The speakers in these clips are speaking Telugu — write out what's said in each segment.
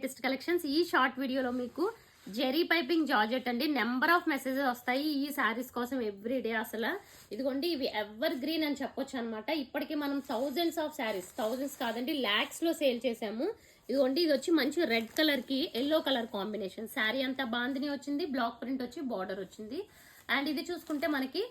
లేటెస్ట్ కలెక్షన్స్ ఈ షార్ట్ వీడియోలో మీకు జెరీ పైపింగ్ జార్జెట్ అండి. నెంబర్ ఆఫ్ మెసేజెస్ వస్తాయి ఈ శారీస్ కోసం ఎవ్రీడే. అసలు ఇదిగోండి, ఇవి ఎవర్ గ్రీన్ అని చెప్పొచ్చు అనమాట. ఇప్పటికి మనం థౌజండ్స్ ఆఫ్ శారీస్, థౌజండ్స్ కాదండి లాక్స్ లో సేల్ చేసాము. ఇదిగోండి, ఇది వచ్చి మంచి రెడ్ కలర్ కి ఎల్లో కలర్ కాంబినేషన్. శారీ అంతా బాందిని వచ్చింది, బ్లాక్ ప్రింట్ వచ్చి బార్డర్ వచ్చింది. అండ్ ఇది చూసుకుంటే మనకి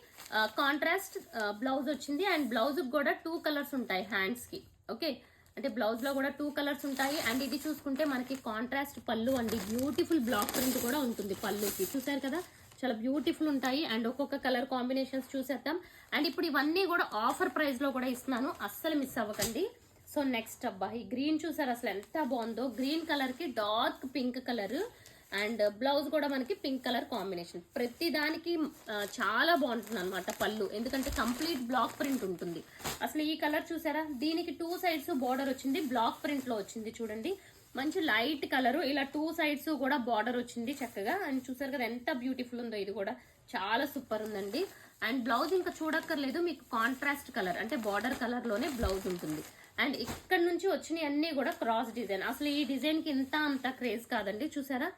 కాంట్రాస్ట్ బ్లౌజ్ వచ్చింది. అండ్ బ్లౌజ్ కూడా 2 కలర్స్ ఉంటాయి హ్యాండ్స్ కి. ఓకే, అంటే బ్లౌజ్ లో కూడా 2 కలర్స్ ఉంటాయి. అండ్ ఇది చూసుకుంటే మనకి కాంట్రాస్ట్ పళ్ళు అండి. బ్యూటిఫుల్ బ్లాక్ ప్రింట్ కూడా ఉంటుంది పళ్ళుకి. చూసారు కదా, చాలా బ్యూటిఫుల్ ఉంటాయి. అండ్ ఒక్కొక్క కలర్ కాంబినేషన్స్ చూసేద్దాం. అండ్ ఇప్పుడు ఇవన్నీ కూడా ఆఫర్ ప్రైస్ లో కూడా ఇస్తున్నాను, అస్సలు మిస్ అవ్వకండి. సో నెక్స్ట్ అబ్బా, ఈ గ్రీన్ చూసారు అసలు ఎంత బాగుందో. గ్రీన్ కలర్ కి dark pink colour and blouse కూడా మనకి పింక్ కలర్ కాంబినేషన్. ప్రతి దానికి చాలా బాగుంటుంది అనమాట పళ్ళు, ఎందుకంటే కంప్లీట్ బ్లాక్ ప్రింట్ ఉంటుంది. అసలు ఈ కలర్ చూసారా, దీనికి 2 సైడ్స్ బార్డర్ వచ్చింది, బ్లాక్ ప్రింట్ లో వచ్చింది. చూడండి, మంచి లైట్ కలర్, ఇలా 2 సైడ్స్ కూడా బార్డర్ వచ్చింది చక్కగా. అండ్ చూసారు కదా ఎంత బ్యూటిఫుల్ ఉందో, ఇది కూడా చాలా సూపర్ ఉందండి. అండ్ బ్లౌజ్ ఇంకా చూడక్కర్లేదు, మీకు కాంట్రాస్ట్ కలర్ అంటే బార్డర్ కలర్ లోనే బ్లౌజ్ ఉంటుంది. అండ్ ఇక్కడ నుంచి వచ్చినవి అన్ని కూడా క్రాస్ డిజైన్. అసలు ఈ డిజైన్ కి ఇంత అంత క్రేజ్ కాదండి. చూసారా,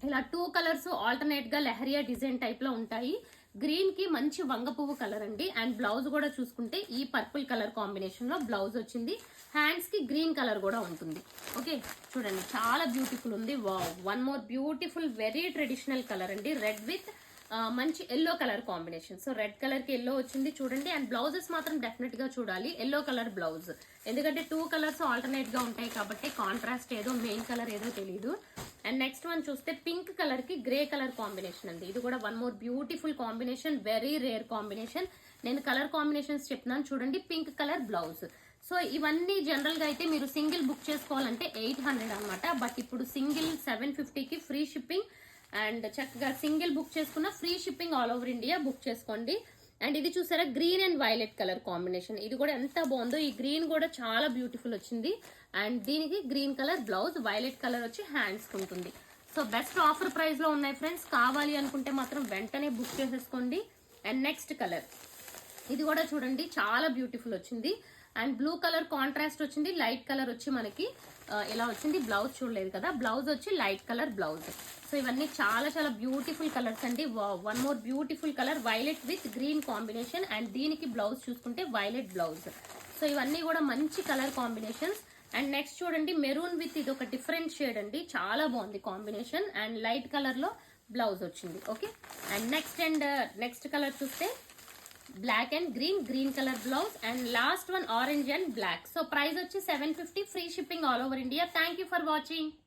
ఇలా 2 కలర్స్ ఆల్టర్నేట్ గా లెహరియా డిజైన్ టైప్ లో ఉంటాయి. గ్రీన్ కి మంచి వంగ పువ్వు కలర్ అండి. అండ్ బ్లౌజ్ కూడా చూసుకుంటే ఈ పర్పుల్ కలర్ కాంబినేషన్ లో బ్లౌజ్ వచ్చింది. హ్యాండ్స్ కి గ్రీన్ కలర్ కూడా ఉంటుంది. ఓకే, చూడండి చాలా బ్యూటిఫుల్ ఉంది. Wow, one more beautiful very traditional colour అండి, రెడ్ విత్ మంచి yellow colour combination. So red colour కి ఎల్లో వచ్చింది చూడండి. అండ్ బ్లౌజెస్ మాత్రం డెఫినెట్ గా చూడాలి, ఎల్లో కలర్ బ్లౌజ్, ఎందుకంటే 2 కలర్స్ ఆల్టర్నేట్ గా ఉంటాయి కాబట్టి కాంట్రాస్ట్ ఏదో మెయిన్ కలర్ ఏదో తెలియదు. అండ్ నెక్స్ట్ వన్ చూస్తే పింక్ కలర్ కి గ్రే కలర్ కాంబినేషన్ అండి. ఇది కూడా one more beautiful combination, very rare combination. నేను కలర్ కాంబినేషన్స్ చెప్తున్నాను చూడండి. Pink colour blouse. సో ఇవన్నీ జనరల్ గా అయితే మీరు సింగిల్ బుక్ చేసుకోవాలంటే 800 అనమాట. బట్ ఇప్పుడు సింగిల్ 750కి ఫ్రీ షిప్పింగ్. అండ్ చక్కగా సింగిల్ బుక్ చేసుకున్న free shipping all over India book చేసుకోండి. అండ్ ఇది చూసారా, green and violet colour combination. ఇది కూడా ఎంత బాగుందో. ఈ గ్రీన్ కూడా చాలా బ్యూటిఫుల్ వచ్చింది. అండ్ దీనికి green colour blouse, violet colour వచ్చి హ్యాండ్స్ ఉంటుంది. సో బెస్ట్ ఆఫర్ ప్రైస్ లో ఉన్నాయి ఫ్రెండ్స్. కావాలి అనుకుంటే మాత్రం వెంటనే బుక్ చేసేసుకోండి. అండ్ నెక్స్ట్ కలర్, ఇది కూడా చూడండి చాలా బ్యూటిఫుల్ వచ్చింది. అండ్ బ్లూ కలర్ కాంట్రాస్ట్ వచ్చింది, లైట్ కలర్ వచ్చి మనకి ఇలా వచ్చింది. బ్లౌజ్ చూడలేదు కదా, బ్లౌజ్ వచ్చి లైట్ కలర్ బ్లౌజ్. సో ఇవన్నీ చాలా చాలా బ్యూటిఫుల్ కలర్స్ అండి. One more beautiful colour, violet with green combination. And దీనికి బ్లౌజ్ చూసుకుంటే వైలెట్ బ్లౌజ్. సో ఇవన్నీ కూడా మంచి కలర్ కాంబినేషన్స్. అండ్ నెక్స్ట్ చూడండి, మెరూన్ విత్ ఇది ఒక డిఫరెంట్ షేడ్ అండి, చాలా బాగుంది కాంబినేషన్. అండ్ లైట్ కలర్ లో బ్లౌజ్ వచ్చింది. ఓకే, అండ్ నెక్స్ట్ కలర్ చూస్తే black and green colour blouse. And last one orange and black. So price వచ్చి 750, free shipping all over India. Thank you for watching.